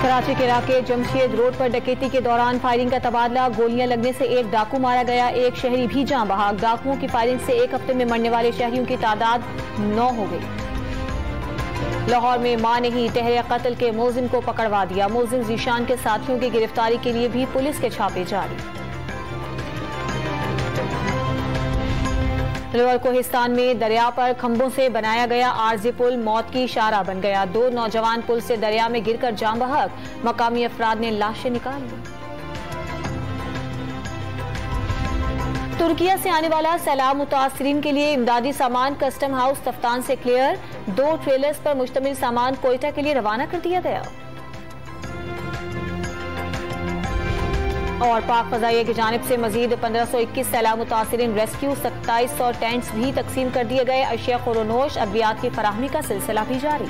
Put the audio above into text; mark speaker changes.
Speaker 1: कराची के इलाके जमशेद रोड पर डकैती के दौरान फायरिंग का तबादला। गोलियां लगने से एक डाकू मारा गया, एक शहरी भी जान बहक। डाकुओं की फायरिंग से एक हफ्ते में मरने वाले शहरियों की तादाद 9 हो गई। लाहौर में मां ने ही तहरीर कत्ल के मुलजिम को पकड़वा दिया। मुलजिम जीशान के साथियों की गिरफ्तारी के लिए भी पुलिस के छापे जारी। रवल कोहिस्तान में दरिया पर खंभों से बनाया गया आरजी पुल मौत की इशारा बन गया। 2 नौजवान पुल से दरिया में गिरकर जान बहक। मकामी अफराद ने लाशें निकाल ली। तुर्किया से आने वाला सैलाब मुतासरीन के लिए इमदादी सामान कस्टम हाउस तफ्तान से क्लियर। 2 ट्रेलर्स पर मुश्तमिल सामान कोयटा के लिए रवाना कर दिया गया। और पाक फजाइया की जानिब से मजीद 1521 सैलाब मुतासरीन रेस्क्यू, 2700 टेंट्स भी तकसीम कर दिए गए। अशिया खुरोनोश अद्वियात की फराहमी का सिलसिला भी जारी।